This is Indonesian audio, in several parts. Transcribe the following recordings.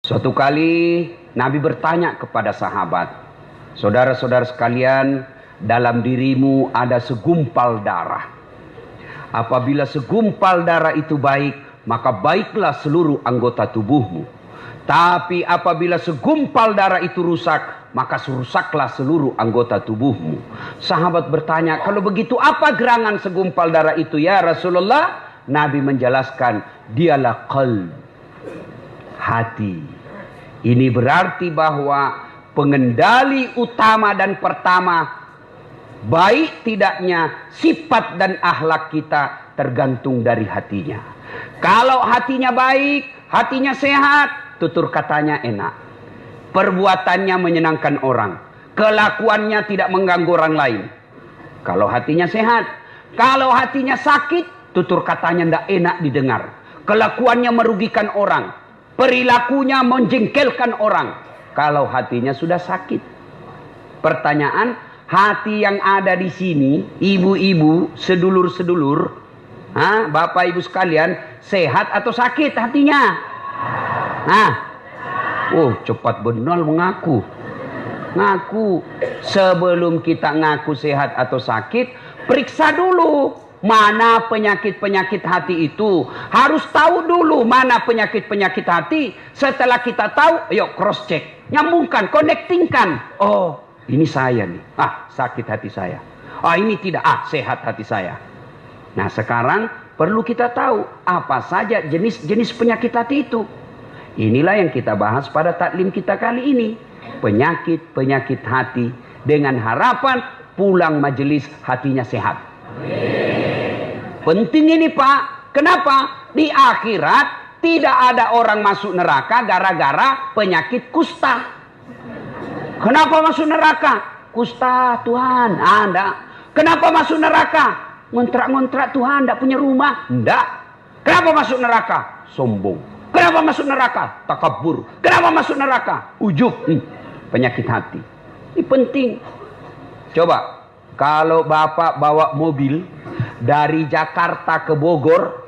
Suatu kali Nabi bertanya kepada sahabat, saudara-saudara sekalian, dalam dirimu ada segumpal darah. Apabila segumpal darah itu baik, maka baiklah seluruh anggota tubuhmu. Tapi apabila segumpal darah itu rusak, maka rusaklah seluruh anggota tubuhmu. Sahabat bertanya, kalau begitu apa gerangan segumpal darah itu ya Rasulullah? Nabi menjelaskan, dialah qalb, hati. Ini berarti bahwa pengendali utama dan pertama baik tidaknya sifat dan akhlak kita tergantung dari hatinya. Kalau hatinya baik, hatinya sehat, tutur katanya enak, perbuatannya menyenangkan orang, kelakuannya tidak mengganggu orang lain. Kalau hatinya sehat. Kalau hatinya sakit, tutur katanya tidak enak didengar, kelakuannya merugikan orang, perilakunya menjengkelkan orang. Kalau hatinya sudah sakit. Pertanyaan, hati yang ada di sini, ibu-ibu, sedulur-sedulur, bapak ibu sekalian, sehat atau sakit hatinya? Cepat benar mengaku. Ngaku. Sebelum kita ngaku sehat atau sakit, periksa dulu mana penyakit-penyakit hati itu. Harus tahu dulu mana penyakit-penyakit hati. Setelah kita tahu, yuk cross check, nyambungkan, connectingkan. Oh, ini saya nih, sakit hati saya. Ini tidak, sehat hati saya. Nah sekarang perlu kita tahu apa saja jenis-jenis penyakit hati itu. Inilah yang kita bahas pada taklim kita kali ini. Penyakit-penyakit hati, dengan harapan pulang majelis hatinya sehat. Penting ini Pak. Kenapa? Di akhirat tidak ada orang masuk neraka gara-gara penyakit kusta. Kenapa masuk neraka? Kusta Tuhan. Enggak. Kenapa masuk neraka? Ngontrak-ngontrak Tuhan, enggak punya rumah. Enggak. Kenapa masuk neraka? Sombong. Kenapa masuk neraka? Takabur. Kenapa masuk neraka? Ujub. Penyakit hati. Ini penting. Coba, kalau Bapak bawa mobil dari Jakarta ke Bogor,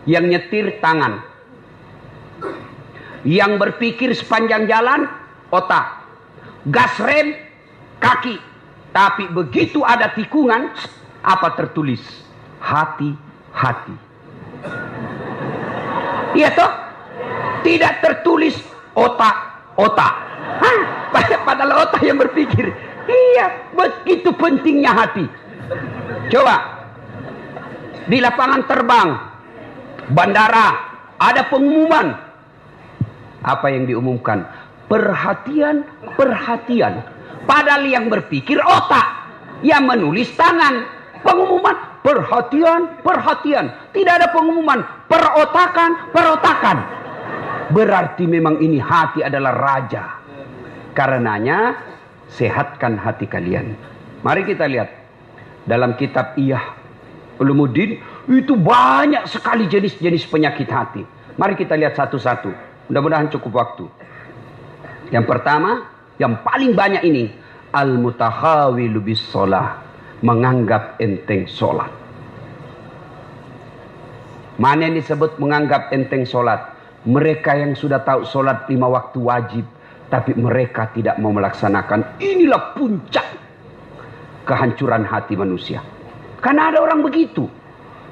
yang nyetir tangan, yang berpikir sepanjang jalan otak, gas rem kaki. Tapi begitu ada tikungan, apa tertulis? Hati-hati. Iya toh? Tidak tertulis otak-otak. Padahal otak yang berpikir. Iya, begitu pentingnya hati. Coba, di lapangan terbang, bandara, ada pengumuman. Apa yang diumumkan? Perhatian, perhatian. Padahal yang berpikir otak, yang menulis tangan. Pengumuman, perhatian, perhatian. Tidak ada pengumuman, perotakan, perotakan. Berarti memang ini hati adalah raja. Karenanya, sehatkan hati kalian. Mari kita lihat dalam kitab Ihya Ulumuddin, itu banyak sekali jenis-jenis penyakit hati. Mari kita lihat satu-satu. Mudah-mudahan cukup waktu. Yang pertama, yang paling banyak ini, al-mutakhawilu bis shalah, menganggap enteng sholat. Mana yang disebut menganggap enteng sholat? Mereka yang sudah tahu sholat 5 waktu wajib, tapi mereka tidak mau melaksanakan. Inilah puncak kehancuran hati manusia. Karena ada orang begitu.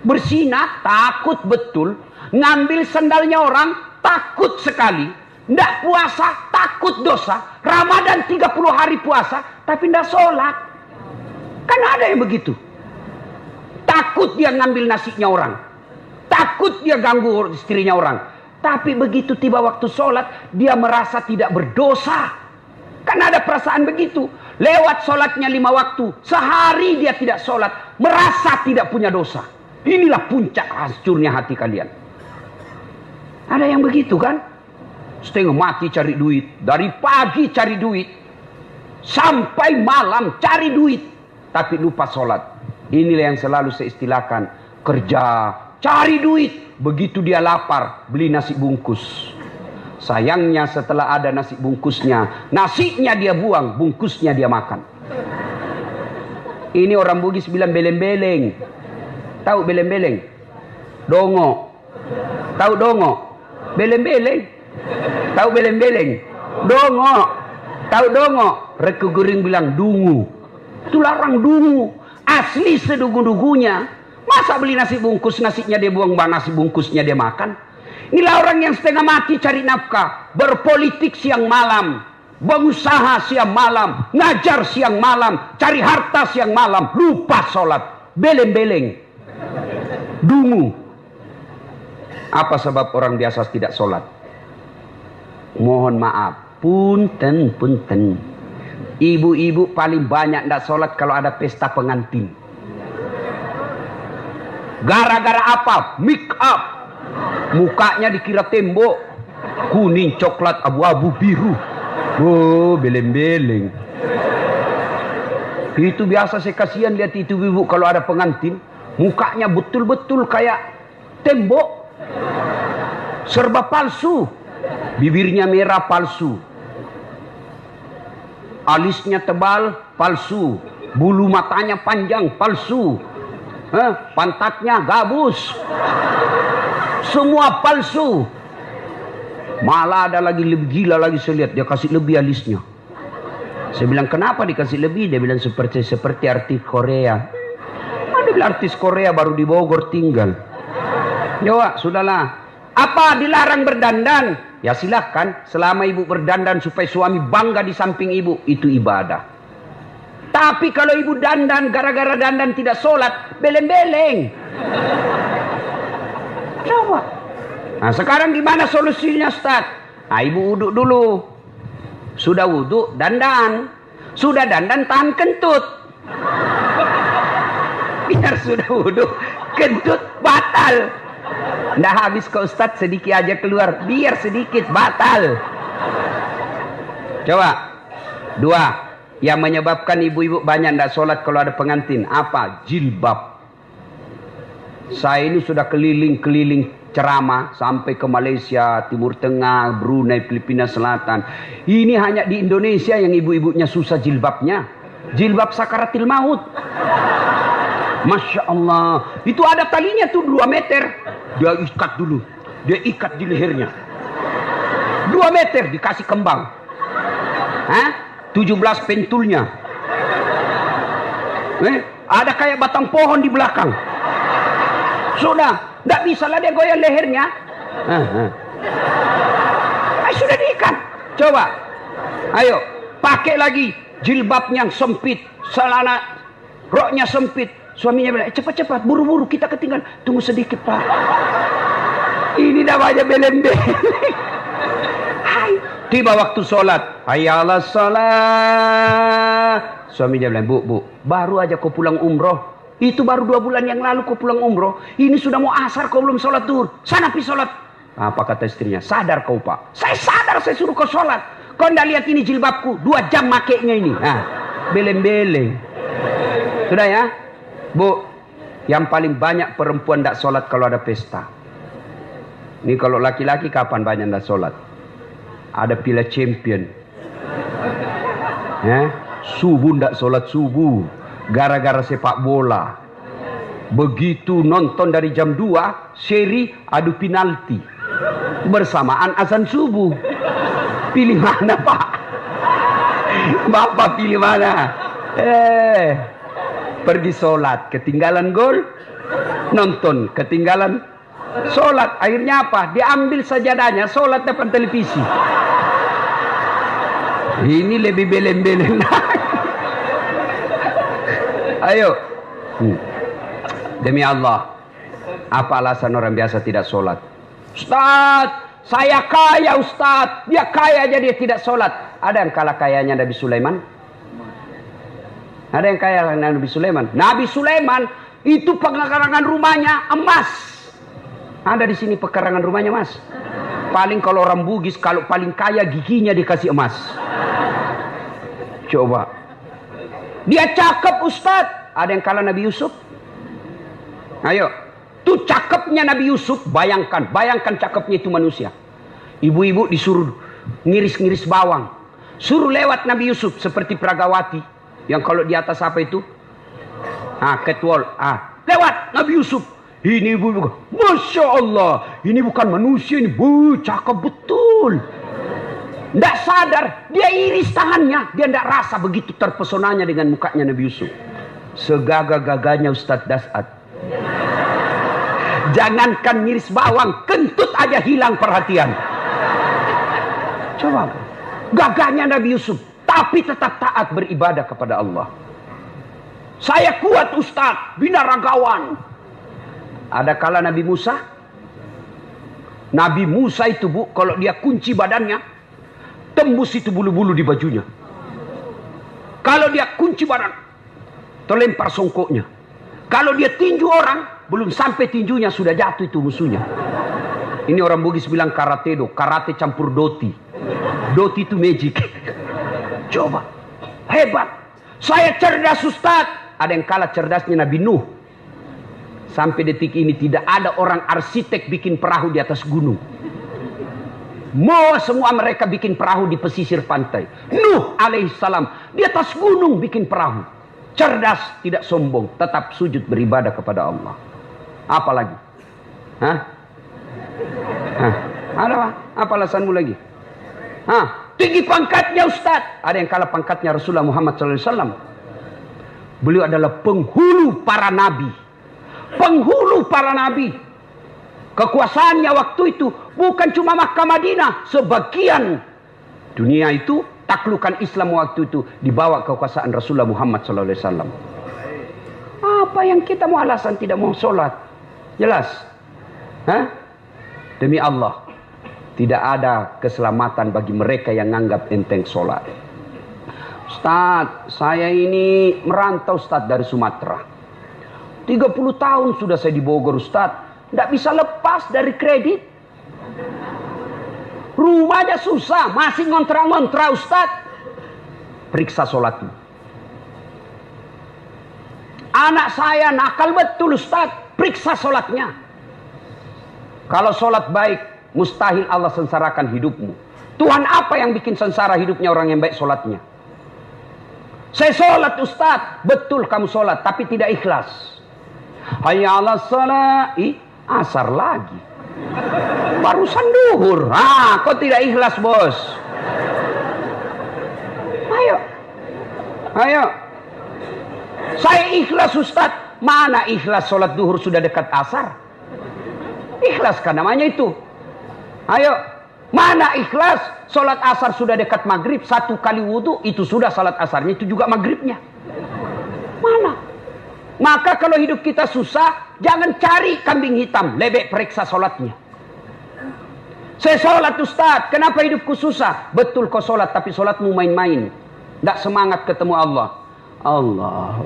Bersinah, takut betul. Ngambil sandalnya orang, takut sekali. Tidak puasa, takut dosa. Ramadan 30 hari puasa, tapi tidak sholat. Kan ada yang begitu. Takut dia ngambil nasinya orang. Takut dia ganggu istrinya orang. Tapi begitu tiba waktu sholat, dia merasa tidak berdosa. Kan ada perasaan begitu. Lewat sholatnya 5 waktu, sehari dia tidak sholat, merasa tidak punya dosa. Inilah puncak hancurnya hati kalian. Ada yang begitu kan? Setengah mati cari duit. Dari pagi cari duit, sampai malam cari duit, tapi lupa sholat. Inilah yang selalu saya istilahkan, kerja, cari duit. Begitu dia lapar, beli nasi bungkus. Sayangnya setelah ada nasi bungkusnya, nasinya dia buang, bungkusnya dia makan. Ini orang Bugis bilang beleng-beleng. Tahu beleng-beleng? Dongo. Tahu dongo? Beleng-beleng. Tahu beleng-beleng? Dongo. Tahu dongo? Reke Guring bilang dungu. Itu larang dungu. Asli sedugu-dugunya. Masa beli nasi bungkus, nasinya dia buang, nasi bungkusnya dia makan? Inilah orang yang setengah mati cari nafkah. Berpolitik siang malam. Berusaha siang malam. Ngajar siang malam. Cari harta siang malam. Lupa sholat. Beleng-beleng. Dungu. Apa sebab orang biasa tidak sholat? Mohon maaf. Punten. Ibu-ibu paling banyak tidak sholat kalau ada pesta pengantin. Gara-gara apa? Make up. Mukanya dikira tembok. Kuning, coklat, abu-abu, biru. Oh, beleng-beleng. Itu biasa saya kasihan lihat itu ibu kalau ada pengantin. Mukanya betul-betul kayak tembok. Serba palsu. Bibirnya merah palsu. Alisnya tebal palsu. Bulu matanya panjang palsu. Pantatnya gabus. Semua palsu. Malah ada lagi lebih gila lagi saya lihat. Dia kasih lebih alisnya. Saya bilang kenapa dikasih lebih? Dia bilang seperti artis Korea. Ada bilang artis Korea baru di Bogor tinggal. Ya sudahlah. Apa dilarang berdandan? Ya silahkan. Selama ibu berdandan supaya suami bangga di samping ibu. Itu ibadah. Tapi kalau ibu dandan gara-gara dandan tidak sholat. Beleng-beleng. Coba. Nah sekarang gimana solusinya Ustaz? Nah ibu wuduk dulu. Sudah wuduk dandan. Sudah dandan tahan kentut. Biar sudah wuduk kentut batal. Nggak habis ke Ustaz sedikit aja keluar. Biar sedikit batal. Coba. Dua. Yang menyebabkan ibu-ibu banyak nggak sholat kalau ada pengantin. Apa? Jilbab. Saya ini sudah keliling-keliling ceramah sampai ke Malaysia, Timur Tengah, Brunei, Filipina Selatan. Ini hanya di Indonesia yang ibu-ibunya susah jilbabnya. Jilbab sakaratil maut. Masya Allah. Itu ada talinya tuh 2 meter. Dia ikat dulu. Dia ikat di lehernya. 2 meter dikasih kembang. 17 pentulnya. Ada kayak batang pohon di belakang. Sudah, tidak bisa lah dia goyang lehernya. Sudah diikat. Coba, ayo, pakai lagi jilbab yang sempit, celana roknya sempit. Suaminya bilang, cepat-cepat, buru-buru kita ketinggalan. Tunggu sedikit Pak. Ini namanya beleng-beleng. Tiba waktu sholat, hayyalah sholat. Suaminya bilang, bu, baru aja kau pulang umroh. Itu baru 2 bulan yang lalu kau pulang umroh. Ini sudah mau asar kau belum sholat duhur. Sana pi sholat. Apa kata istrinya? Sadar kau Pak. Saya sadar, saya suruh kau sholat. Kau ndak lihat ini jilbabku 2 jam makainya ini. Beleng-beleng. Sudah ya Bu. Yang paling banyak perempuan ndak sholat kalau ada pesta. Ini kalau laki-laki kapan banyak ndak sholat? Ada Piala Champion. Subuh ndak sholat subuh. Gara-gara sepak bola. Begitu nonton dari jam 2, seri adu penalti. Bersamaan azan subuh. Pilih mana Pak? Bapak pilih mana? Pergi sholat, ketinggalan gol. Nonton, ketinggalan sholat. Akhirnya apa? Diambil sajadahnya, sholat depan televisi. Ini lebih beleng-beleng lagi. Ayo. Demi Allah. Apa alasan orang biasa tidak sholat? Ustaz, saya kaya Ustaz. Dia kaya aja dia tidak sholat. Ada yang kalah kayanya Nabi Sulaiman? Ada yang kaya Nabi Sulaiman? Nabi Sulaiman itu pekarangan rumahnya emas. Ada di sini pekarangan rumahnya emas. Paling kalau orang Bugis, kalau paling kaya giginya dikasih emas. Coba. Dia cakep Ustaz. Ada yang kalah Nabi Yusuf? Ayo. Tuh cakepnya Nabi Yusuf. Bayangkan cakepnya itu manusia. Ibu-ibu disuruh ngiris-ngiris bawang. Suruh lewat Nabi Yusuf seperti Pragawati. Yang kalau di atas apa itu? Catwalk. Lewat Nabi Yusuf. Ini ibu-ibu. Masya Allah. Ini bukan manusia ini. Cakep betul. betul. Tidak sadar, dia iris tangannya. Dia tidak rasa begitu terpesonanya dengan mukanya Nabi Yusuf. Segagah-gagahnya Ustadz Dasat. Jangankan ngiris bawang, kentut aja hilang perhatian. Coba, gagahnya Nabi Yusuf, tapi tetap taat beribadah kepada Allah. Saya kuat Ustadz, binaragawan. Ada kala Nabi Musa itu bu, kalau dia kunci badannya, tembus itu bulu-bulu di bajunya. Kalau dia kunci badan, terlempar songkoknya. Kalau dia tinju orang, belum sampai tinjunya sudah jatuh itu musuhnya. Ini orang Bugis bilang karate campur doti. Doti itu magic. Coba, hebat. Saya cerdas Ustadz. Ada yang kalah cerdasnya Nabi Nuh. Sampai detik ini tidak ada orang arsitek bikin perahu di atas gunung. Semua mereka bikin perahu di pesisir pantai. Nuh alaihissalam di atas gunung bikin perahu. Cerdas, tidak sombong, tetap sujud beribadah kepada Allah. Apa lagi? Ada apa? Apa alasanmu lagi? Tinggi pangkatnya Ustadz. Ada yang kalah pangkatnya Rasulullah Muhammad SAW. Beliau adalah penghulu para nabi. Penghulu para nabi. Kekuasaannya waktu itu bukan cuma Makkah Madinah. Sebagian dunia itu, taklukan Islam waktu itu dibawa kekuasaan Rasulullah Muhammad SAW. Apa yang kita mau alasan tidak mau sholat? Jelas? Demi Allah, tidak ada keselamatan bagi mereka yang menganggap enteng sholat. Ustadz, saya ini merantau Ustadz dari Sumatera. 30 tahun sudah saya di Bogor Ustadz. Tidak bisa lepas dari kredit. Rumahnya susah, masih ngontrak-ngontrak Ustadz. Periksa sholatnya. Anak saya nakal betul Ustadz. Periksa sholatnya. Kalau sholat baik, mustahil Allah sengsarakan hidupmu. Tuhan apa yang bikin sengsara hidupnya orang yang baik sholatnya? Saya sholat Ustadz. Betul kamu sholat, tapi tidak ikhlas. Hayya 'alas shalah. Asar lagi. Barusan duhur. Kok tidak ikhlas bos? Ayo. Saya ikhlas Ustadz. Mana ikhlas sholat duhur sudah dekat asar? Ikhlas kan namanya itu. Ayo. Mana ikhlas sholat asar sudah dekat maghrib, 1 kali wudhu itu sudah sholat asarnya, itu juga maghribnya. Mana? Maka kalau hidup kita susah, jangan cari kambing hitam, lebih periksa sholatnya. Saya sholat Ustadz, kenapa hidupku susah? Betul kau sholat, tapi sholatmu main-main, tidak semangat ketemu Allah. Allah.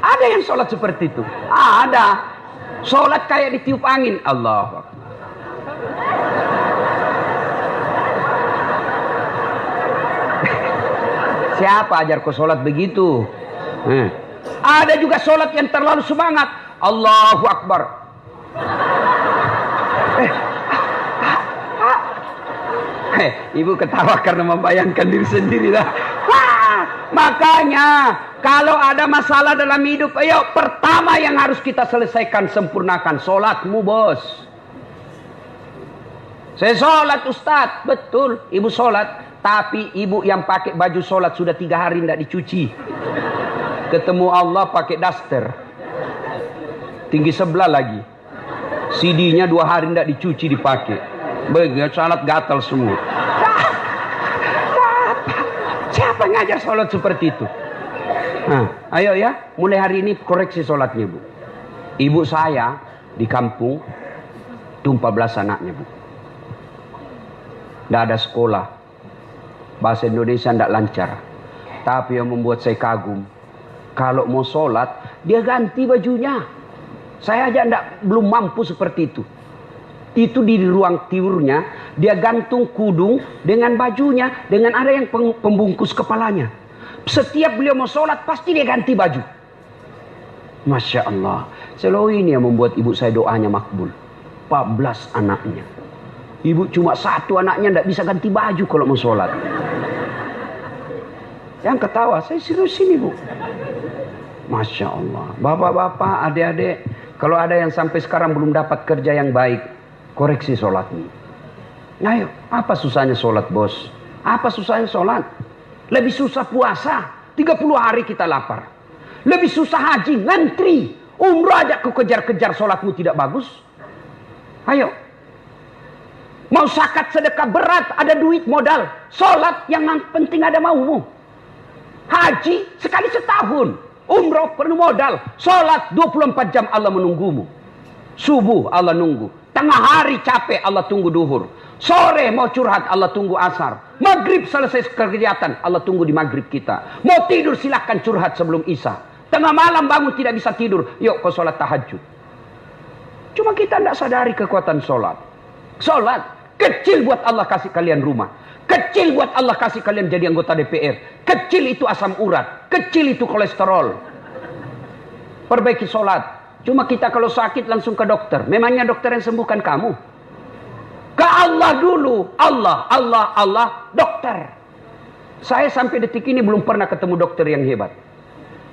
Ada yang sholat seperti itu. Ada. Sholat kayak ditiup angin. Allahu Akbar. Siapa ajar kau sholat begitu? Ada juga sholat yang terlalu semangat. Allahu Akbar. Ibu ketawa karena membayangkan diri sendiri lah. Makanya kalau ada masalah dalam hidup, ayo pertama yang harus kita selesaikan, sempurnakan sholatmu bos. Saya sholat Ustadz, betul ibu sholat, tapi ibu yang pakai baju sholat sudah 3 hari tidak dicuci. Ketemu Allah pakai daster, tinggi sebelah lagi, CD-nya 2 hari tidak dicuci dipakai. Begitu sholat gatal semua. Siapa ngajar sholat seperti itu? Ayo ya, mulai hari ini koreksi sholatnya bu. Ibu saya di kampung itu 14 anaknya bu. Tidak ada sekolah, bahasa Indonesia tidak lancar. Tapi yang membuat saya kagum, kalau mau sholat dia ganti bajunya. Saya aja belum mampu seperti itu. Itu di ruang tidurnya dia gantung kudung dengan bajunya, dengan ada yang pembungkus kepalanya. Setiap beliau mau sholat pasti dia ganti baju. Masya Allah. Selalu ini yang membuat ibu saya doanya makbul. 14 anaknya. Ibu cuma satu anaknya, tidak bisa ganti baju kalau mau sholat. Yang ketawa, saya serius ini Bu. Masya Allah. Bapak-bapak, adik-adik, kalau ada yang sampai sekarang belum dapat kerja yang baik, koreksi sholatnya. Ayo, apa susahnya sholat bos? Apa susahnya sholat? Lebih susah puasa, 30 hari kita lapar. Lebih susah haji, ngantri. Umroh aja kau kejar-kejar, sholatmu tidak bagus. Ayo. Mau zakat sedekah berat, ada duit modal. Sholat yang penting ada maumu. Haji sekali setahun. Umroh penuh modal. Sholat 24 jam Allah menunggumu. Subuh Allah nunggu. Tengah hari capek Allah tunggu duhur. Sore mau curhat Allah tunggu asar. Maghrib selesai kegiatan Allah tunggu di maghrib kita. Mau tidur silahkan curhat sebelum isya. Tengah malam bangun tidak bisa tidur. Yuk kau sholat tahajud. Cuma kita tidak sadari kekuatan sholat. Sholat kecil buat Allah kasih kalian rumah. Kecil buat Allah kasih kalian jadi anggota DPR. Kecil itu asam urat. Kecil itu kolesterol. Perbaiki sholat. Cuma kita kalau sakit langsung ke dokter. Memangnya dokter yang sembuhkan kamu? Ke Allah dulu. Allah, dokter. Saya sampai detik ini belum pernah ketemu dokter yang hebat.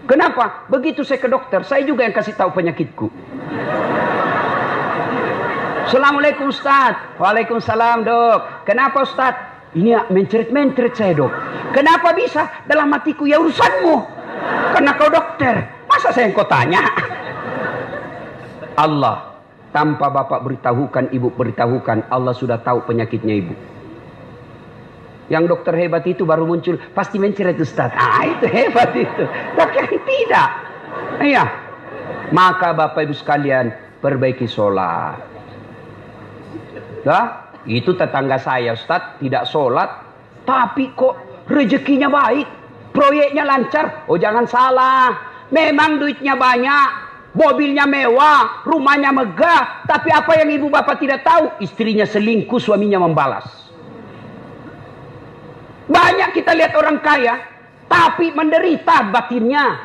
Kenapa? Begitu saya ke dokter, saya juga yang kasih tahu penyakitku. Assalamualaikum Ustaz. Waalaikumsalam dok. Kenapa Ustaz? Ini mencret-mencret saya dok. Kenapa bisa? Dalam hatiku ya urusanmu. Karena kau dokter. Masa saya yang kau tanya? Allah. Tanpa bapak beritahukan, ibu beritahukan, Allah sudah tahu penyakitnya ibu. Yang dokter hebat itu baru muncul, pasti mencret Ustaz. Itu hebat itu. Tapi yang tidak. Iya. Maka bapak ibu sekalian, perbaiki sholat. Dah, itu tetangga saya Ustaz, tidak sholat. Tapi kok rezekinya baik. Proyeknya lancar. Oh jangan salah. Memang duitnya banyak. Mobilnya mewah, rumahnya megah, tapi apa yang ibu bapak tidak tahu? Istrinya selingkuh, suaminya membalas. Banyak kita lihat orang kaya, tapi menderita batinnya.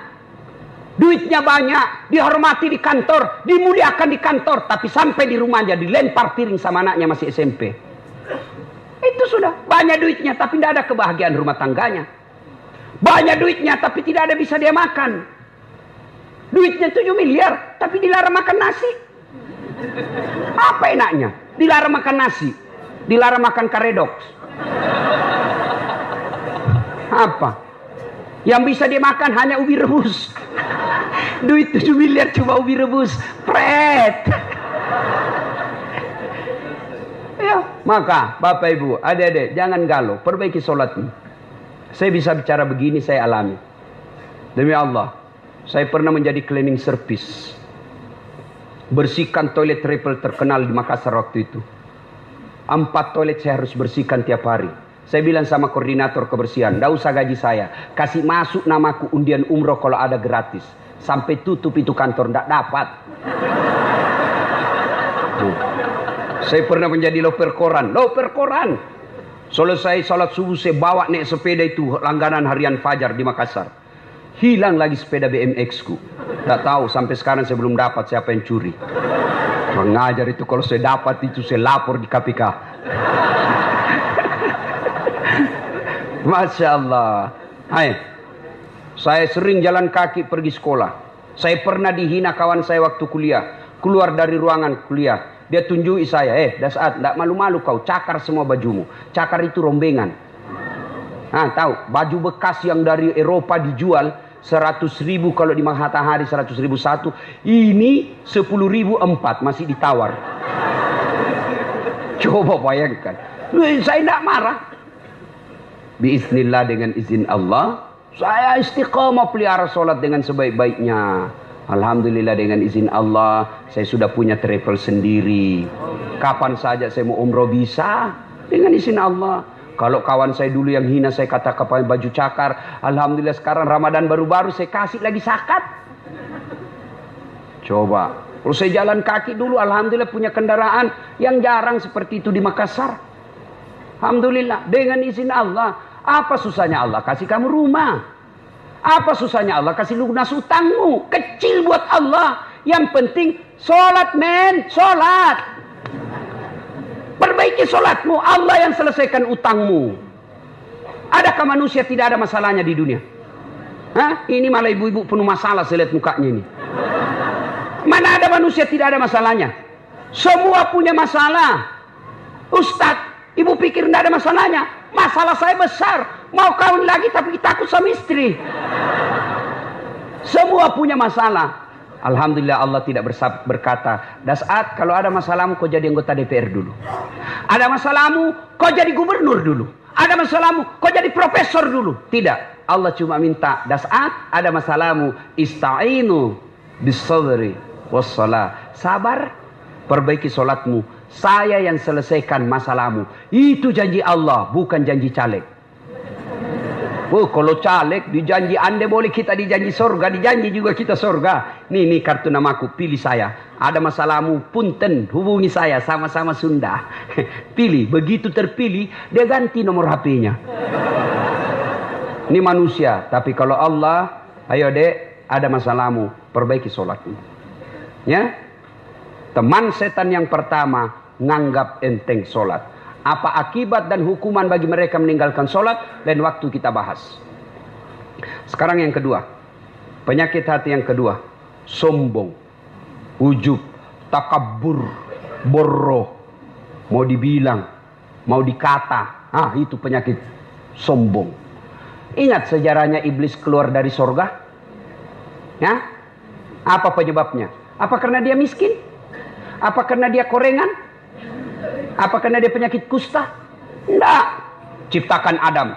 Duitnya banyak, dihormati di kantor, dimuliakan di kantor, tapi sampai di rumahnya dilempar piring sama anaknya masih SMP. Itu sudah banyak duitnya, tapi tidak ada kebahagiaan rumah tangganya. Banyak duitnya, tapi tidak ada bisa dia makan. Duitnya 7 miliar, tapi dilarang makan nasi. Apa enaknya? Dilarang makan nasi, dilarang makan karedok. Apa? Yang bisa dimakan hanya ubi rebus. Duit 7 miliar cuma ubi rebus. Pret. Ya, maka Bapak Ibu, adik-adik, jangan galau, perbaiki sholatmu. Saya bisa bicara begini, saya alami. Demi Allah. Saya pernah menjadi cleaning service. Bersihkan toilet travel terkenal di Makassar waktu itu. 4 toilet saya harus bersihkan tiap hari. Saya bilang sama koordinator kebersihan, tidak usah gaji saya. Kasih masuk namaku undian umroh kalau ada gratis. Sampai tutup itu kantor, tidak dapat. Saya pernah menjadi loper koran. Loper koran. Selesai salat subuh saya bawa naik sepeda itu langganan harian Fajar di Makassar. Hilang lagi sepeda BMX ku. Tak tahu sampai sekarang saya belum dapat siapa yang curi. Mengajar itu kalau saya dapat itu saya lapor di KPK. Masya Allah. Hai. Saya sering jalan kaki pergi sekolah. Saya pernah dihina kawan saya waktu kuliah. Keluar dari ruangan kuliah. Dia tunjui saya. Dasat, tidak malu-malu kau. Cakar semua bajumu. Cakar itu rombengan. Tahu. Baju bekas yang dari Eropa dijual 100.000 kalau di Matahari 100.000 satu. Ini 10.000 4 masih ditawar. Coba bayangkan. Saya tidak marah. Biiznillah dengan izin Allah. Saya istiqamah pelihara sholat dengan sebaik-baiknya. Alhamdulillah dengan izin Allah. Saya sudah punya travel sendiri. Kapan saja saya mau umroh bisa. Dengan izin Allah. Kalau kawan saya dulu yang hina saya katakan baju cakar. Alhamdulillah sekarang Ramadan baru-baru saya kasih lagi zakat. Coba. Kalau saya jalan kaki dulu Alhamdulillah punya kendaraan yang jarang seperti itu di Makassar. Alhamdulillah dengan izin Allah. Apa susahnya Allah kasih kamu rumah? Apa susahnya Allah kasih lunas utangmu? Kecil buat Allah. Yang penting sholat men. Sholat. Perbaiki sholatmu, Allah yang selesaikan utangmu. Adakah manusia tidak ada masalahnya di dunia? Hah? Ini malah ibu-ibu penuh masalah, saya lihat mukanya ini. Mana ada manusia tidak ada masalahnya? Semua punya masalah. Ustadz, ibu pikir tidak ada masalahnya? Masalah saya besar. Mau kawin lagi tapi takut sama istri. Semua punya masalah. Alhamdulillah Allah tidak berkata, Das'at, kalau ada masalahmu kau jadi anggota DPR dulu. Ada masalahmu kau jadi gubernur dulu. Ada masalahmu kau jadi profesor dulu. Tidak. Allah cuma minta, Das'at, ada masalahmu, ista'inu bis-sabri was-salah. Sabar, perbaiki solatmu. Saya yang selesaikan masalahmu. Itu janji Allah, bukan janji caleg. Oh, kalau caleg dijanji Anda boleh, kita dijanji surga, dijanji juga kita surga. Nih kartu namaku, pilih saya. Ada masalahmu, punten, hubungi saya, sama-sama Sunda. Pilih, begitu terpilih, dia ganti nomor HP-nya. Ini manusia, tapi kalau Allah, ayo dek, ada masalahmu, perbaiki sholatmu. Ya, teman setan yang pertama, nganggap enteng sholat. Apa akibat dan hukuman bagi mereka meninggalkan sholat? Lain waktu kita bahas. Sekarang yang kedua. Penyakit hati yang kedua. Sombong. Ujub. Takabur. Borroh. Mau dibilang. Mau dikata. Itu penyakit. Sombong. Ingat sejarahnya iblis keluar dari sorga? Ya? Apa penyebabnya? Apa karena dia miskin? Apa karena dia korengan? Apa karena dia penyakit kusta? Tidak. Ciptakan Adam.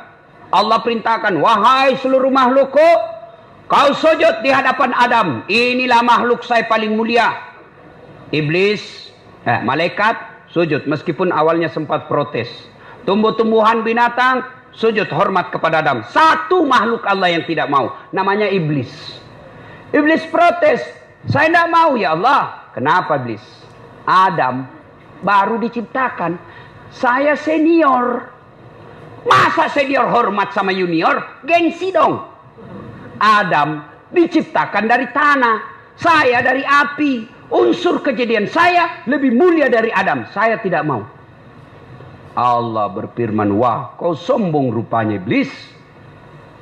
Allah perintahkan, wahai seluruh makhlukku, kau sujud di hadapan Adam. Inilah makhluk saya paling mulia. Iblis, malaikat, sujud. Meskipun awalnya sempat protes. Tumbuh-tumbuhan, binatang, sujud hormat kepada Adam. Satu makhluk Allah yang tidak mau. Namanya iblis. Iblis protes. Saya tidak mau ya Allah. Kenapa iblis? Adam baru diciptakan. Saya senior. Masa senior hormat sama junior? Gengsi dong. Adam diciptakan dari tanah. Saya dari api. Unsur kejadian saya lebih mulia dari Adam. Saya tidak mau. Allah berfirman, wah kau sombong rupanya iblis.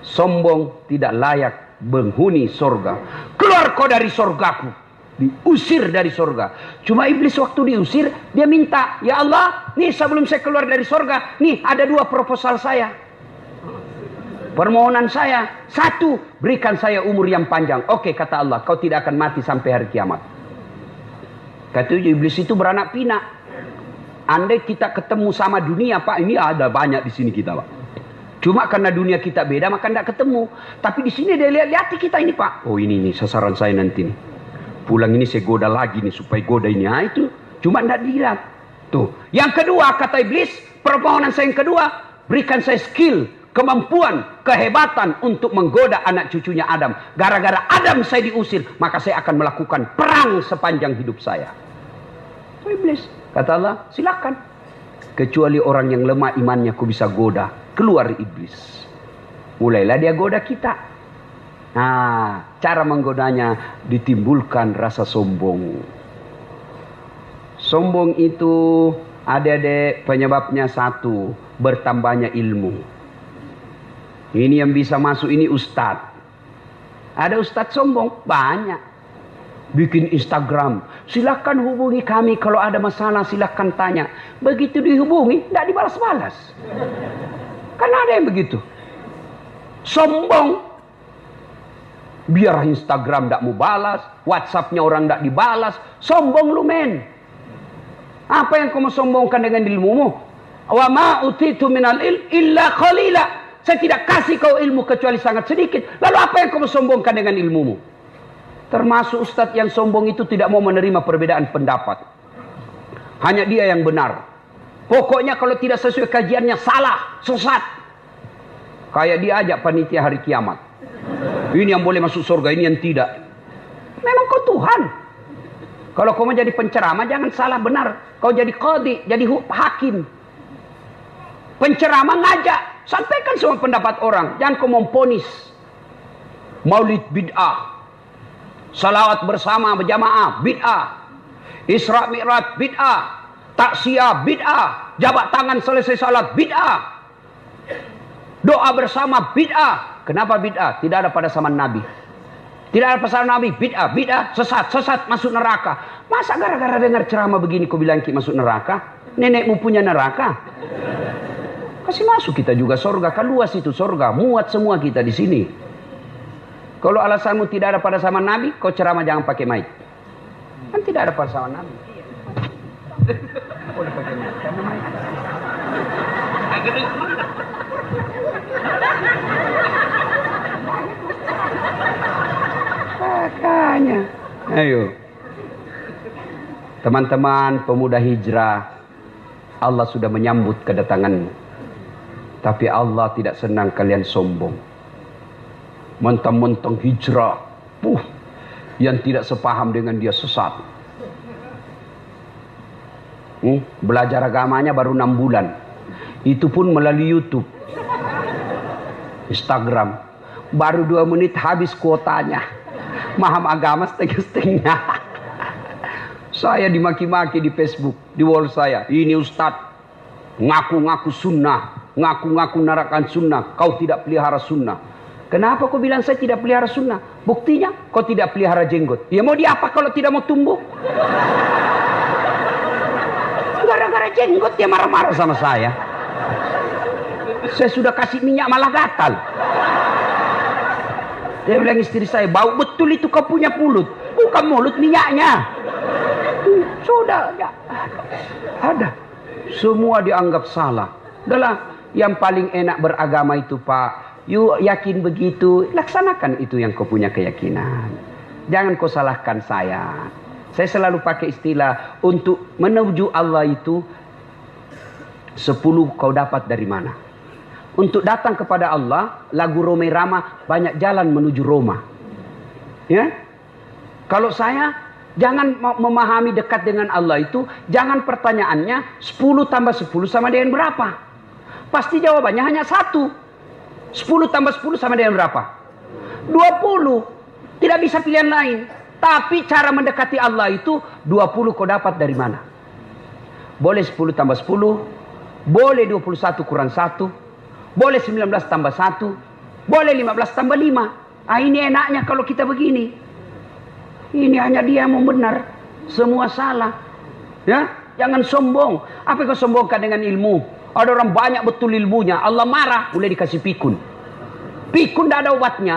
Sombong, tidak layak penghuni sorga. Keluar kau dari sorgaku. Diusir dari sorga. Cuma iblis waktu diusir, dia minta, ya Allah, nih sebelum saya keluar dari sorga, nih ada dua proposal saya. Permohonan saya. Satu, berikan saya umur yang panjang. Oke, kata Allah, kau tidak akan mati sampai hari kiamat. Kata iblis itu beranak pinak. Andai kita ketemu sama dunia, Pak, ini ada banyak di sini kita, Pak. Cuma karena dunia kita beda, maka tidak ketemu. Tapi di sini dia lihat kita ini, Pak. Oh ini sasaran saya nanti nih. Pulang ini saya goda lagi nih supaya goda ini. Itu cuma tidak dilihat. Tuh. Yang kedua kata iblis, permohonan saya yang kedua, berikan saya skill, kemampuan, kehebatan untuk menggoda anak cucunya Adam. Gara-gara Adam saya diusir, maka saya akan melakukan perang sepanjang hidup saya. Iblis kata Allah, silakan. Kecuali orang yang lemah imannya aku bisa goda. Keluar iblis. Mulailah dia goda kita. Nah, cara menggodanya ditimbulkan rasa sombong. Sombong itu adik-adik penyebabnya satu, bertambahnya ilmu. Ini yang bisa masuk ini ustadz. Ada ustadz sombong? Banyak. Bikin Instagram. Silakan hubungi kami kalau ada masalah, silakan tanya. Begitu dihubungi, tidak dibalas-balas. Kan ada yang begitu. Sombong. Biar Instagram tidak mau balas, WhatsAppnya orang tidak dibalas, sombong lu men. Apa yang kamu sombongkan dengan ilmumu? Wa ma utitu minal illa qalila. Saya tidak kasih kau ilmu kecuali sangat sedikit. Lalu apa yang kamu sombongkan dengan ilmumu? Termasuk ustadz yang sombong itu tidak mau menerima perbedaan pendapat. Hanya dia yang benar. Pokoknya kalau tidak sesuai kajiannya salah, sesat. Kayak dia ajak panitia hari kiamat. Ini yang boleh masuk surga, ini yang tidak. Memang kau Tuhan. Kalau kau mau jadi penceramah, jangan salah benar. Kau jadi qadhi, jadi hakim. Penceramah ngajak, sampaikan semua pendapat orang. Jangan kau memponis. Maulid bid'ah. Salawat bersama berjamaah bid'ah. Isra Mi'raj bid'ah. Taksiyah bid'ah. Jabat tangan selesai salat, bid'ah. Doa bersama, bid'ah. Kenapa bid'ah? Tidak ada pada zaman Nabi. Tidak ada pada zaman Nabi, bid'ah, bid'ah, sesat, sesat, masuk neraka. Masa gara-gara dengar ceramah begini kau bilang masuk neraka? Nenekmu punya neraka? Kasih masuk kita juga surga, kan luas itu surga, muat semua kita di sini. Kalau alasanmu tidak ada pada zaman Nabi, kau ceramah jangan pakai mic. Kan tidak ada pada zaman Nabi. Boleh pakai mic, karena mic. Makanya, ayo, teman-teman pemuda hijrah, Allah sudah menyambut kedatanganmu. Tapi Allah tidak senang kalian sombong. Mentang-mentang hijrah, yang tidak sepaham dengan dia sesat. Belajar agamanya baru 6 bulan. Itu pun melalui YouTube, Instagram. Baru 2 menit habis kuotanya. Paham agama setengah-setengah. Saya dimaki-maki di Facebook, di wall saya. Ini Ustadz ngaku-ngaku sunnah, ngaku-ngaku narakan sunnah, kau tidak pelihara sunnah. Kenapa kau bilang saya tidak pelihara sunnah? Buktinya kau tidak pelihara jenggot. Ya mau diapa kalau tidak mau tumbuh? Gara-gara jenggot dia marah-marah sama saya. Saya sudah kasih minyak malah gatal. Dia bilang istri saya, bau betul itu kau punya mulut, bukan mulut minyaknya. Sudah ya, ada. Semua dianggap salah. Adalah yang paling enak beragama itu Pak. You yakin begitu, laksanakan itu yang kau punya keyakinan. Jangan kau salahkan saya. Saya selalu pakai istilah untuk menuju Allah itu 10 kau dapat dari mana. Untuk datang kepada Allah, lagu Roma Irama, banyak jalan menuju Roma. Ya? Kalau saya jangan memahami dekat dengan Allah itu, jangan pertanyaannya 10 tambah 10 sama dengan berapa? Pasti jawabannya hanya 1. 10 tambah 10 sama dengan berapa? 20. Tidak bisa pilihan lain. Tapi cara mendekati Allah itu 20 kau dapat dari mana? Boleh 10 tambah 10, boleh 21 kurang 1, boleh 19 tambah 1, boleh 15 tambah 5. Ah, ini enaknya kalau kita begini. Ini hanya dia yang mau benar, semua salah. Ya, jangan sombong. Apa yang kau sombongkan dengan ilmu? Ada orang banyak betul ilmunya, Allah marah, boleh dikasih pikun. Pikun tidak ada obatnya.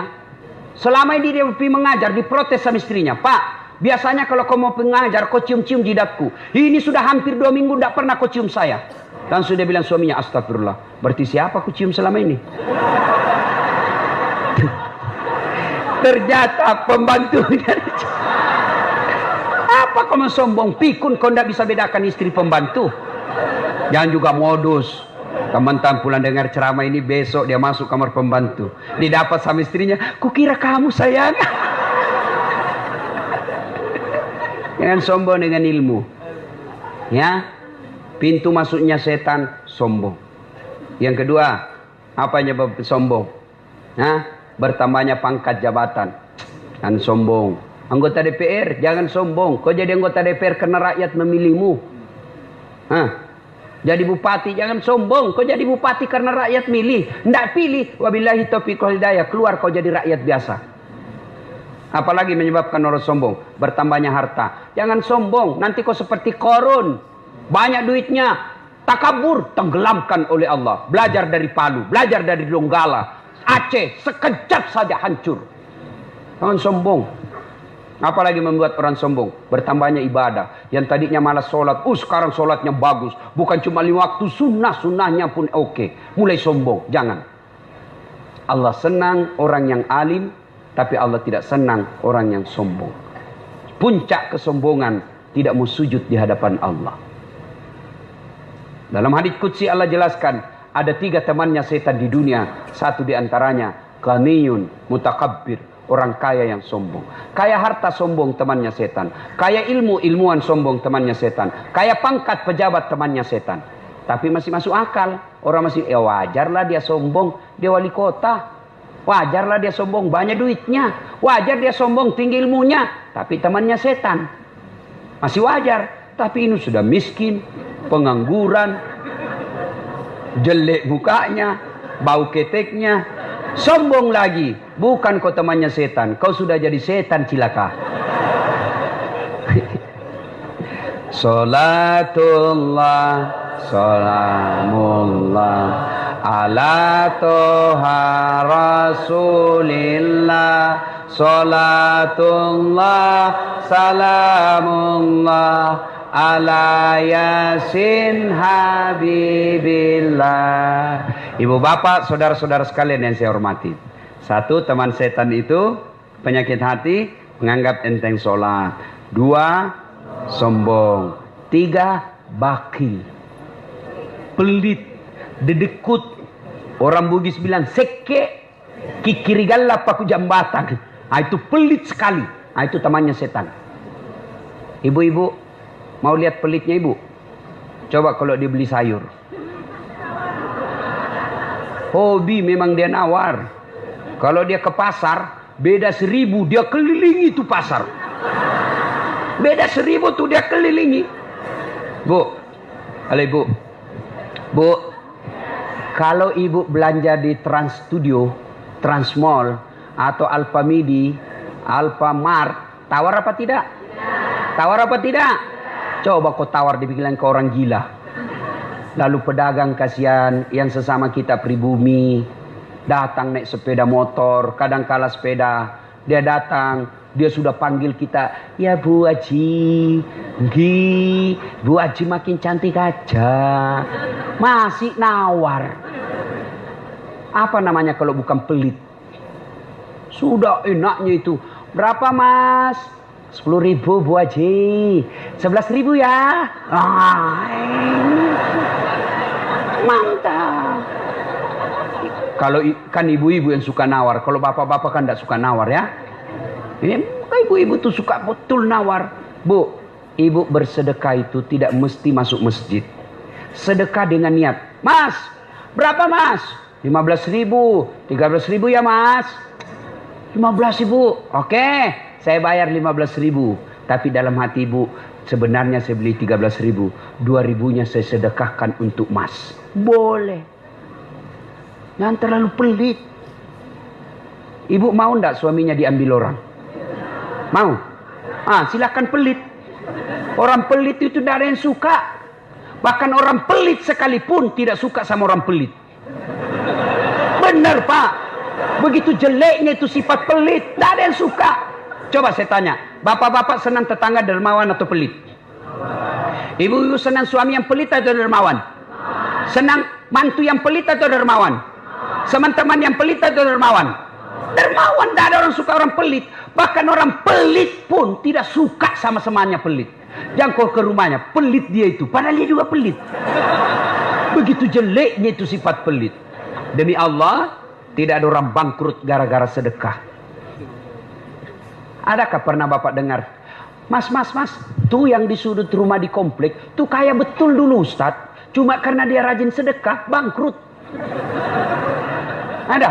Selama ini dia pergi mengajar, diprotes sama istrinya. Pak, biasanya kalau kau mau mengajar, kau cium-cium jidatku. Ini sudah hampir 2 minggu tidak pernah kau cium saya. Langsung dia bilang suaminya, astagfirullah. Berarti siapa kau cium selama ini? Ternyata pembantunya. Apa kau sombong? Pikun kau tidak bisa bedakan istri pembantu. Jangan juga modus. Teman-teman pulang dengar ceramah ini, besok dia masuk kamar pembantu. Didapat sama istrinya, kukira kamu sayang. Jangan sombong dengan ilmu. Ya, pintu masuknya setan sombong. Yang kedua, apa penyebab sombong? Nah, bertambahnya pangkat jabatan. Jangan sombong. Anggota DPR, jangan sombong. Kau jadi anggota DPR karena rakyat memilihmu. Jadi bupati, jangan sombong. Kau jadi bupati karena rakyat milih. Tidak pilih, wabillahi taufiq wal hidayah, keluar kau jadi rakyat biasa. Apalagi menyebabkan orang sombong? Bertambahnya harta. Jangan sombong, nanti kau seperti Qarun. Banyak duitnya, takabur, tenggelamkan oleh Allah. Belajar dari Palu, belajar dari Donggala, Aceh, sekejap saja hancur. Jangan sombong. Apalagi membuat orang sombong? Bertambahnya ibadah. Yang tadinya malas sholat, sekarang sholatnya bagus. Bukan cuma 5 waktu, sunnahnya pun oke. Mulai sombong, jangan. Allah senang orang yang alim, tapi Allah tidak senang orang yang sombong. Puncak kesombongan, tidak mau sujud di hadapan Allah. Dalam hadits qudsi Allah jelaskan, ada 3 temannya setan di dunia. Satu di antaranya, ghaniyun mutakabbir. Orang kaya yang sombong. Kaya harta sombong temannya setan. Kaya ilmu, ilmuwan sombong temannya setan. Kaya pangkat pejabat temannya setan. Tapi masih masuk akal. Orang masih, wajarlah dia sombong. Dia wali kota. Wajarlah dia sombong, banyak duitnya. Wajar dia sombong, tinggi ilmunya. Tapi temannya setan. Masih wajar. Tapi ini sudah miskin, pengangguran, jelek mukanya, bau keteknya, sombong lagi. Bukan kau temannya setan, kau sudah jadi setan cilaka. Salatullah, salamullah ala toha rasulillah. Salatullah, salamullah ala yasin habibillah. Ibu bapak, saudara-saudara sekalian yang saya hormati. Satu, teman setan itu penyakit hati, menganggap enteng sholat. Dua, sombong. Tiga, bakil, pelit, dedekut. Orang Bugis bilang seke kikirigala paku jambatan. Itu pelit sekali. Itu temannya setan. Ibu-ibu mau lihat pelitnya ibu? Coba kalau dia beli sayur. Hobi memang dia nawar. Kalau dia ke pasar, beda 1000 dia kelilingi itu pasar. Beda 1000 tuh dia kelilingi. Bu, halo ibu. Bu, kalau ibu belanja di Trans Studio, Trans Mall, atau Alfamidi, Alfamart, tawar apa tidak? Tawar apa tidak? Coba kau tawar dibilang ke orang gila. Lalu pedagang kasihan yang sesama kita pribumi, datang naik sepeda motor, kadang kala sepeda, dia datang, dia sudah panggil kita, ya Bu Haji, Gi, Bu Haji makin cantik aja, masih nawar. Apa namanya kalau bukan pelit? Sudah enaknya itu, berapa Mas? 10.000 Bu Haji, 11.000 ya. Mantap. Kalau kan ibu-ibu yang suka nawar, kalau bapak-bapak kan tidak suka nawar ya. Ibu-ibu tuh suka betul nawar. Bu, ibu bersedekah itu tidak mesti masuk masjid. Sedekah dengan niat. Mas, berapa Mas? 15.000, 13.000 ya Mas. 15.000, oke, saya bayar 15.000. Tapi dalam hati ibu, sebenarnya saya beli 13.000, 2.000-nya saya sedekahkan untuk Mas. Boleh. Jangan terlalu pelit. Ibu mau ndak suaminya diambil orang? Mau? Silakan pelit. Orang pelit itu tidak ada yang suka. Bahkan orang pelit sekalipun tidak suka sama orang pelit. Benar Pak. Begitu jeleknya itu sifat pelit, tidak ada yang suka. Coba saya tanya, bapak-bapak senang tetangga dermawan atau pelit? Ibu-ibu senang suami yang pelit atau dermawan? Senang mantu yang pelit atau dermawan? Teman-teman yang pelit atau dermawan? Dermawan, tidak ada orang suka orang pelit. Bahkan orang pelit pun tidak suka sama semuanya pelit. Jangan kau ke rumahnya, pelit dia itu, padahal dia juga pelit. Begitu jeleknya itu sifat pelit. Demi Allah, tidak ada orang bangkrut gara-gara sedekah. Adakah pernah bapak dengar, Mas, tuh yang di sudut rumah di komplek, tuh kaya betul dulu Ustaz, cuma karena dia rajin sedekah, bangkrut. Ada?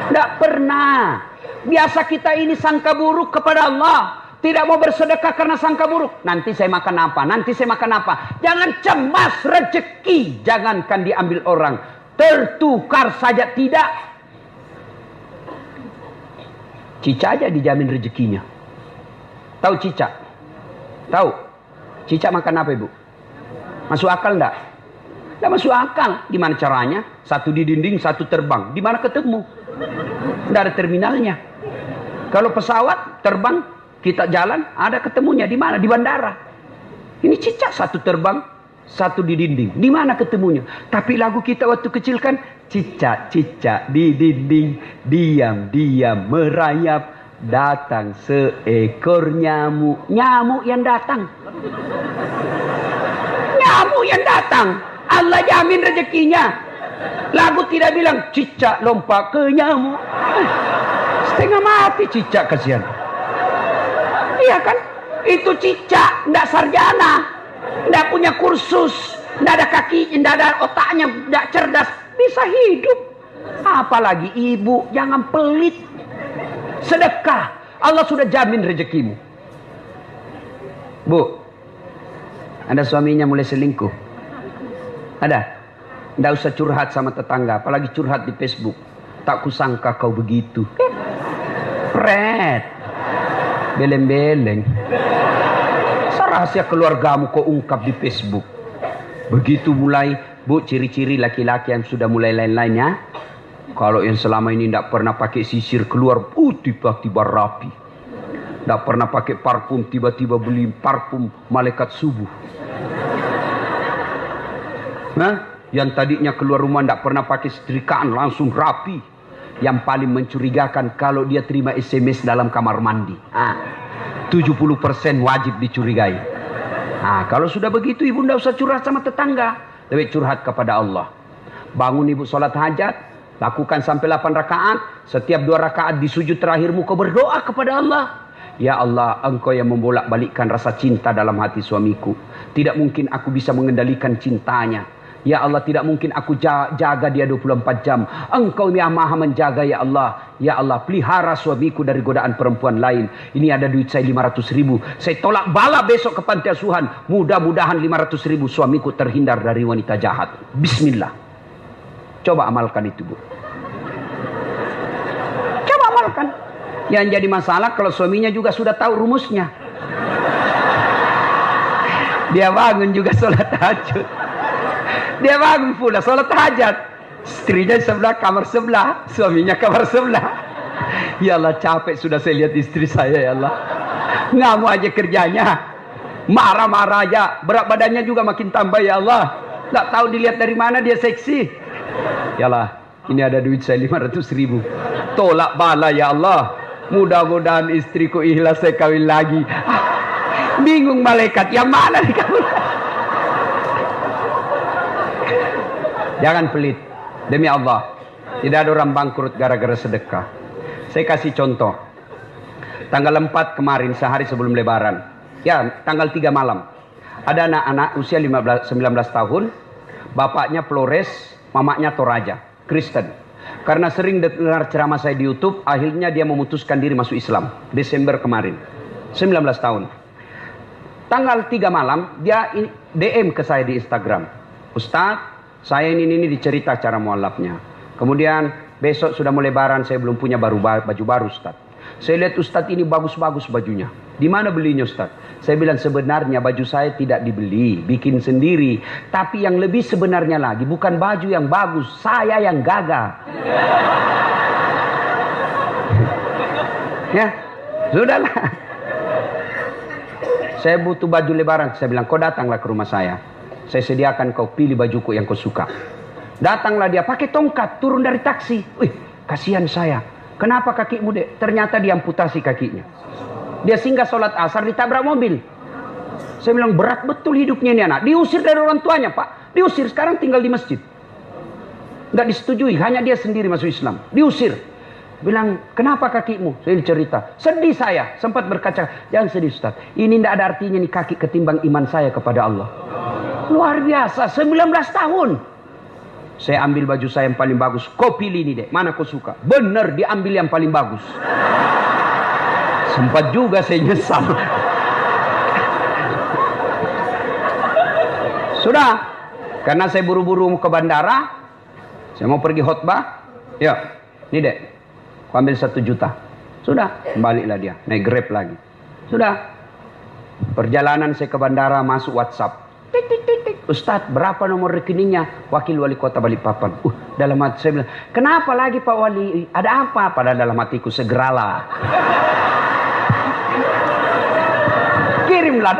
Tidak pernah. Biasa kita ini sangka buruk kepada Allah. Tidak mau bersedekah karena sangka buruk. Nanti saya makan apa? Nanti saya makan apa? Jangan cemas rezeki. Jangankan diambil orang. Tertukar saja tidak. Cica aja dijamin rezekinya. Tahu Cica? Tahu? Cica makan apa ibu? Masuk akal enggak? Enggak masuk akal. Gimana caranya? Satu di dinding, satu terbang. Di mana ketemu? Enggak ada terminalnya. Kalau pesawat terbang, kita jalan, ada ketemunya. Di mana? Di bandara. Ini Cica satu terbang, satu di dinding. Di mana ketemunya? Tapi lagu kita waktu kecil kan, Cica di dinding, diam merayap, datang seekor nyamuk. Nyamuk yang datang. Nyamuk yang datang. Allah jamin rezekinya. Lagu tidak bilang Cica lompat ke nyamuk. Setengah mati Cica, kasihan. Iya kan? Itu Cica, ndak sarjana, ndak punya kursus, ndak ada kaki, ndak ada otaknya, ndak cerdas, bisa hidup. Apalagi ibu, jangan pelit. Sedekah, Allah sudah jamin rezekimu. Bu, ada suaminya mulai selingkuh? Ada? Nggak usah curhat sama tetangga, apalagi curhat di Facebook. Tak kusangka kau begitu. Pret. Beleng-beleng. Rahasia keluargamu kau ungkap di Facebook. Begitu mulai, Bu, ciri-ciri laki-laki yang sudah mulai lain-lainnya. Kalau yang selama ini tidak pernah pakai sisir keluar, tiba-tiba rapi. Tidak pernah pakai parfum, tiba-tiba beli parfum malaikat subuh. Nah, yang tadinya keluar rumah tidak pernah pakai setrikaan, langsung rapi. Yang paling mencurigakan kalau dia terima SMS dalam kamar mandi. 70% wajib dicurigai. Nah, kalau sudah begitu ibu tidak usah curhat sama tetangga. Lebih curhat kepada Allah. Bangun ibu sholat hajat. Lakukan sampai 8 rakaat. Setiap 2 rakaat di sujud terakhirmu kau berdoa kepada Allah. Ya Allah, engkau yang membolak-balikkan rasa cinta dalam hati suamiku. Tidak mungkin aku bisa mengendalikan cintanya. Ya Allah, tidak mungkin aku jaga dia 24 jam. Engkau yang maha menjaga ya Allah. Ya Allah, pelihara suamiku dari godaan perempuan lain. Ini ada duit saya 500.000. Saya tolak bala besok ke panti asuhan. Mudah-mudahan 500.000 suamiku terhindar dari wanita jahat. Bismillah. Coba amalkan itu, Bu. Coba amalkan. Yang jadi masalah kalau suaminya juga sudah tahu rumusnya. Dia bangun juga sholat tahajud. Dia bangun pula sholat hajat. Istrinya sebelah, kamar sebelah. Suaminya kamar sebelah. Ya Allah, capek sudah saya lihat istri saya, ya Allah. Ngamuk aja kerjanya. Marah-marah aja. Berat badannya juga makin tambah, ya Allah. Nggak tahu dilihat dari mana dia seksi. Ya Allah, ini ada duit saya 500.000. Tolak bala, ya Allah. Mudah-mudahan istriku ikhlas saya kawin lagi. Bingung malaikat, yang mana nih kamu? Jangan pelit. Demi Allah. Tidak ada orang bangkrut gara-gara sedekah. Saya kasih contoh. Tanggal 4 kemarin, sehari sebelum lebaran. Ya, tanggal 3 malam. Ada anak-anak usia 19 tahun. Bapaknya Flores, mamanya Toraja. Kristen. Karena sering dengar ceramah saya di YouTube, akhirnya dia memutuskan diri masuk Islam. Desember kemarin. 19 tahun. Tanggal 3 malam, dia DM ke saya di Instagram. Ustadz, saya ini dicerita cara mualafnya. Kemudian besok sudah mau lebaran, saya belum punya baju baru, Ustaz. Saya lihat Ustaz ini bagus-bagus bajunya. Di mana belinya, Ustaz? Saya bilang sebenarnya baju saya tidak dibeli, bikin sendiri. Tapi yang lebih sebenarnya lagi, bukan baju yang bagus, saya yang gagah. Ya, sudahlah. Saya butuh baju lebaran. Saya bilang, kau datanglah ke rumah saya. Saya sediakan kau pilih bajuku yang kau suka. Datanglah dia pakai tongkat turun dari taksi. Wih, kasihan saya. Kenapa kakimu, Dek? Ternyata diamputasi kakinya. Dia singgah sholat asar ditabrak mobil. Saya bilang berat betul hidupnya ini anak. Diusir dari orang tuanya, Pak. Diusir, sekarang tinggal di masjid. Nggak disetujui, hanya dia sendiri masuk Islam. Diusir. Bilang, kenapa kakimu? Saya cerita. Sedih saya, sempat berkaca. Jangan sedih, Ustaz. Ini tidak ada artinya nih kaki ketimbang iman saya kepada Allah. Luar biasa, 19 tahun. Saya ambil baju saya yang paling bagus. Kau pilih ini, Dek. Mana kau suka? Benar, diambil yang paling bagus. Sempat juga saya nyesal. Sudah. Karena saya buru-buru ke bandara. Saya mau pergi khotbah. Ya, ini, Dek. Kau ambil 1 juta. Sudah. Baliklah dia. Naik Grab lagi. Sudah. Perjalanan saya ke bandara, masuk WhatsApp. Tik, tik, tik, tik. Ustadz, berapa nomor rekeningnya? Wakil Wali Kota Balikpapan. Dalam hati saya bilang, kenapa lagi Pak Wali? Ada apa? Padahal dalam hatiku, segeralah. Kirimlah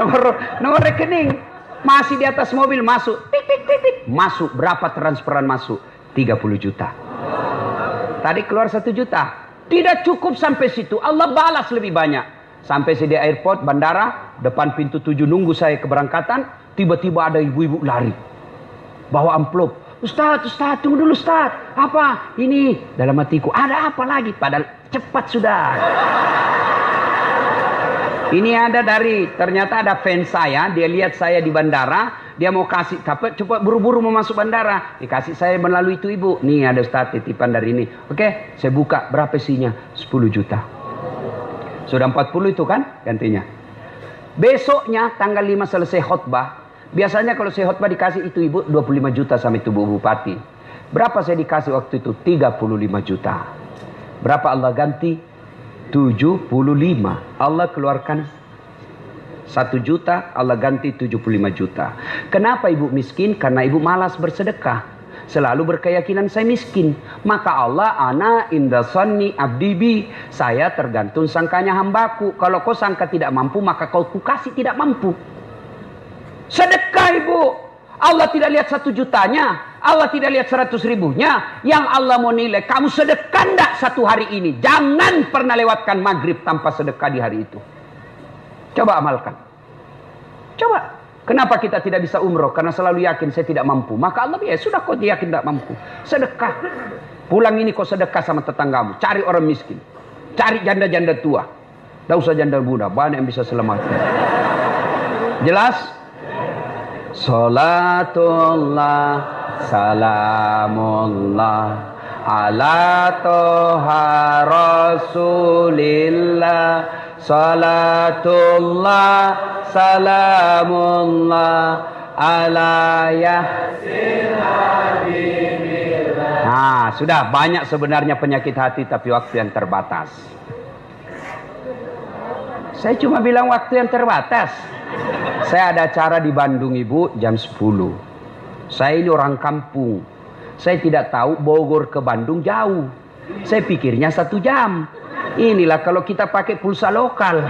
nomor rekening. Masih di atas mobil, masuk. Tik, tik, tik, tik. Masuk. Berapa transferan masuk? 30 juta. Tadi keluar 1 juta. Tidak cukup sampai situ. Allah balas lebih banyak. Sampai saya di airport, bandara, depan pintu 7 nunggu saya keberangkatan. Tiba-tiba ada ibu-ibu lari. Bawa amplop. Ustaz, tunggu dulu Ustaz. Apa? Ini. Dalam hatiku, ada apa lagi? Padahal cepat sudah. Ini ada ternyata ada fans saya. Dia lihat saya di bandara. Dia mau kasih, cepat buru-buru mau masuk bandara. Dikasih saya melalui itu ibu. Nih ada Ustaz titipan dari ini. Oke, saya buka. Berapa isinya? 10 juta. Sudah 40 itu kan gantinya. Besoknya tanggal 5 selesai khutbah. Biasanya kalau saya khotbah dikasih itu ibu 25 juta sama itu Bu Bupati. Berapa saya dikasih waktu itu? 35 juta. Berapa Allah ganti? 75. Allah keluarkan 1 juta, Allah ganti 75 juta. Kenapa ibu miskin? Karena ibu malas bersedekah. Selalu berkeyakinan saya miskin. Maka Allah, ana inda sanni abdi bi. Saya tergantung sangkanya hambaku. Kalau kau sangka tidak mampu, maka kau kukasih tidak mampu. Sedekah ibu. Allah tidak lihat 1 jutanya. Allah tidak lihat 100 ribunya. Yang Allah mau nilai, kamu sedekah enggak satu hari ini. Jangan pernah lewatkan maghrib tanpa sedekah di hari itu. Coba amalkan. Coba. Kenapa kita tidak bisa umroh? Karena selalu yakin saya tidak mampu. Maka Allah, ya sudah kau yakin tidak mampu. Sedekah. Pulang ini kau sedekah sama tetanggamu. Cari orang miskin. Cari janda-janda tua. Tidak usah janda muda. Banyak yang bisa selamatkan. Jelas? Salatullah, salamullah, ala toha rasulillah. Salatullah, salamullah, ala yasin habibillah. Nah, sudah banyak sebenarnya penyakit hati, tapi waktu yang terbatas. Saya cuma bilang waktu yang terbatas. Saya ada acara di Bandung ibu jam 10. Saya ini orang kampung. Saya tidak tahu Bogor ke Bandung jauh. Saya pikirnya 1 jam. Inilah kalau kita pakai pulsa lokal.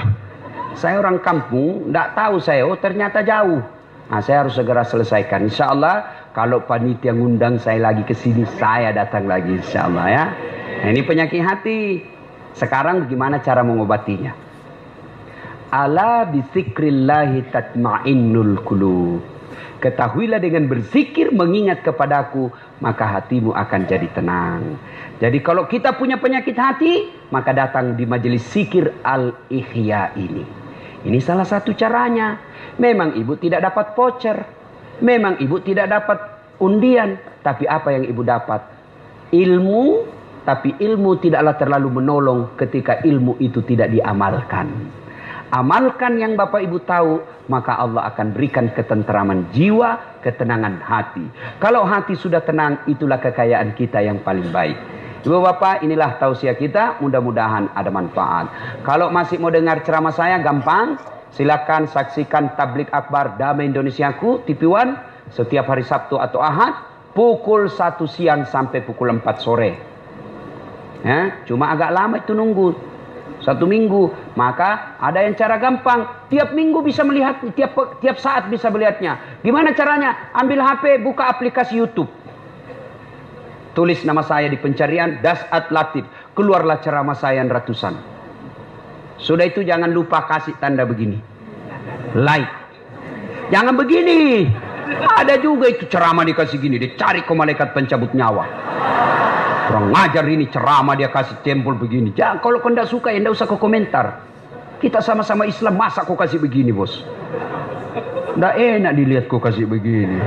Saya orang kampung, tidak tahu saya, oh ternyata jauh. Nah, saya harus segera selesaikan. Insya Allah kalau panitia ngundang saya lagi ke sini, saya datang lagi insya Allah ya. Nah, ini penyakit hati. Sekarang bagaimana cara mengobatinya? Ala bizikrillahi tatma'innul qulub. Ketahuilah dengan berzikir mengingat kepadaku, maka hatimu akan jadi tenang. Jadi kalau kita punya penyakit hati, maka datang di majelis zikir al-ihya ini. Ini salah satu caranya. Memang ibu tidak dapat voucher. Memang ibu tidak dapat undian. Tapi apa yang ibu dapat? Ilmu. Tapi ilmu tidaklah terlalu menolong ketika ilmu itu tidak diamalkan. Amalkan yang Bapak Ibu tahu, maka Allah akan berikan ketenteraman jiwa, ketenangan hati. Kalau hati sudah tenang, itulah kekayaan kita yang paling baik. Ibu Bapak, inilah tausiah kita, mudah-mudahan ada manfaat. Kalau masih mau dengar ceramah saya, gampang. Silakan saksikan Tablik Akbar Damai Indonesiaku, TV One, setiap hari Sabtu atau Ahad, pukul 1 siang sampai pukul 4 sore. Ya, cuma agak lama itu nunggu. 1 minggu, maka ada yang cara gampang. Tiap minggu bisa melihat, tiap saat bisa melihatnya. Gimana caranya? Ambil HP, buka aplikasi YouTube. Tulis nama saya di pencarian, Dasat Latif. Keluarlah ceramah saya yang ratusan. Sudah itu jangan lupa kasih tanda begini. Like. Jangan begini. Ada juga itu ceramah dikasih gini. Dicari ke malaikat pencabut nyawa. Kurang ngajar ini ceramah dia kasih tempel begini. Jangan, kalau kau tidak suka ya tidak usah kau komentar. Kita sama-sama Islam, masa kau kasih begini bos? Tidak enak dilihat kau kasih begini.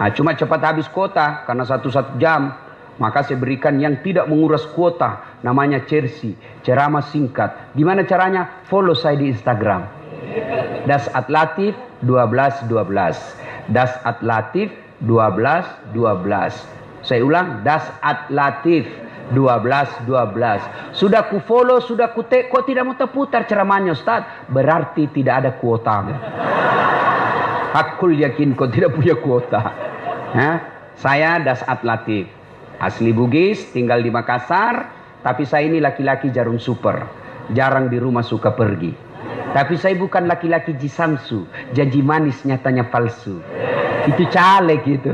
Nah, cuma cepat habis kuota karena 1 jam. Maka saya berikan yang tidak menguras kuota. Namanya Chersi, ceramah singkat. Gimana caranya? Follow saya di Instagram. Dasat Latif 1212. Dasat Latif 1212. Saya ulang, Dasat Latif 1212. Sudah ku follow, sudah ku take, kok tidak mau terputar ceramahnya Ustaz? Berarti tidak ada kuotanya. Hakul yakin kau tidak punya kuota. Saya Dasat Latif. Asli Bugis, tinggal di Makassar. Tapi saya ini laki-laki jarum super. Jarang di rumah, suka pergi. Tapi saya bukan laki-laki jisamsu. Janji manis nyatanya palsu. Itu caleg gitu.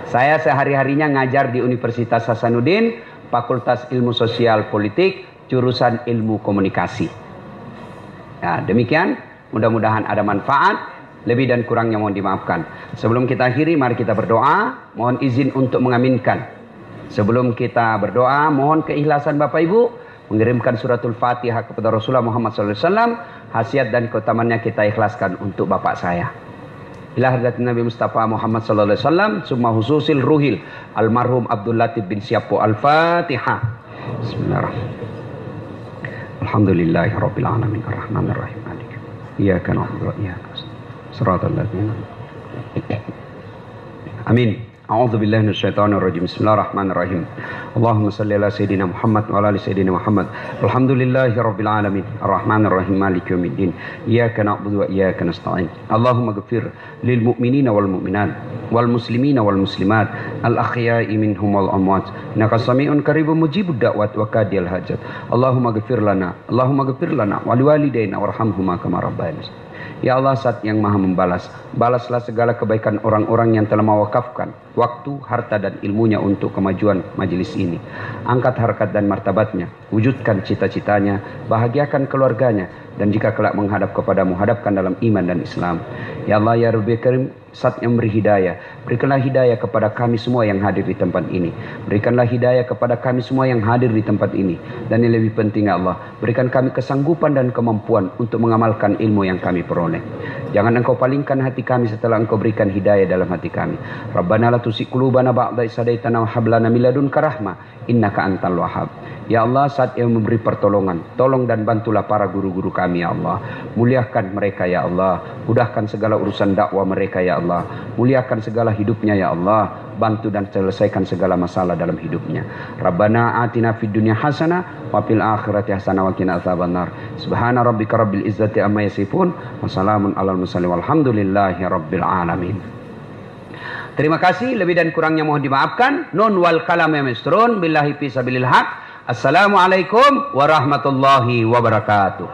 Saya sehari-harinya ngajar di Universitas Hasanuddin, Fakultas Ilmu Sosial Politik, jurusan Ilmu Komunikasi. Ya, demikian, mudah-mudahan ada manfaat, lebih dan kurangnya mohon dimaafkan. Sebelum kita akhiri, mari kita berdoa, mohon izin untuk mengaminkan. Sebelum kita berdoa, mohon keikhlasan Bapak Ibu, mengirimkan suratul Fatihah kepada Rasulullah Muhammad SAW, khasiat dan keutamannya kita ikhlaskan untuk Bapak saya. Ila hadratin Nabi Mustafa Muhammad sallallahu alaihi wasallam, summa hususil ruhil almarhum Abdul Latif bin Siapo. Al-Fatihah. Bismillahirrahmanirrahim. Alhamdulillahirabbil alamin arrahmanirrahim. Iyyaka na'budu wa iyyaka nasta'in. siratal ladzina. Amin. A'udzu billahi minasyaitonir rajim. Bismillahirrahmanirrahim. Allahumma shalli ala sayidina Muhammad wa ala ali sayidina Muhammad. Alhamdulillahirabbil alamin. Arrahmanir rahim. Maliki yaumiddin. Iyyaka na'budu wa iyyaka nasta'in. Allahumma ighfir lil mu'minina wal mu'minat wal muslimina wal muslimat al ahya'i minhum wal amwat. Innaka sami'un qaribun mujibud da'wat wa qadiyal hajat. Allahumma ighfir lana wa liwalidayna warhamhuma kama rabbayana. Ya Allah, Zat yang Maha membalas, balaslah segala kebaikan orang-orang yang telah mewakafkan waktu, harta dan ilmunya untuk kemajuan majelis ini. Angkat harkat dan martabatnya, wujudkan cita-citanya, bahagiakan keluarganya, dan jika kelak menghadap kepadamu, hadapkan dalam iman dan Islam. Ya Allah, Ya Rabbi Karim, Zat yang beri hidayah, berikanlah hidayah kepada kami semua yang hadir di tempat ini. Berikanlah hidayah kepada kami semua yang hadir di tempat ini. Dan yang lebih penting, ya Allah, berikan kami kesanggupan dan kemampuan untuk mengamalkan ilmu yang kami peroleh. Jangan Engkau palingkan hati kami setelah Engkau berikan hidayah dalam hati kami. Rabbana la tuzigh qulubana ba'da idh hadaitana wa hab lana min ladunka rahmah innaka antal wahhab. Ya Allah, Saat yang memberi pertolongan, tolong dan bantulah para guru-guru kami, ya Allah. Muliakan mereka, ya Allah. Mudahkan segala urusan dakwah mereka, ya Allah. Muliakan segala hidupnya, ya Allah. Bantu dan selesaikan segala masalah dalam hidupnya. Rabbana atina fid dunya hasanah wa fil akhirati hasanah wa qina adzabannar. Subhana rabbika rabbil izzati amma yasifun wa salamun alal mursalin walhamdulillahi rabbil alamin. Terima kasih, lebih dan kurangnya mohon dimaafkan. Nun wal kalam ya misrun billahi fi sabilil haq. Assalamualaikum warahmatullahi wabarakatuh.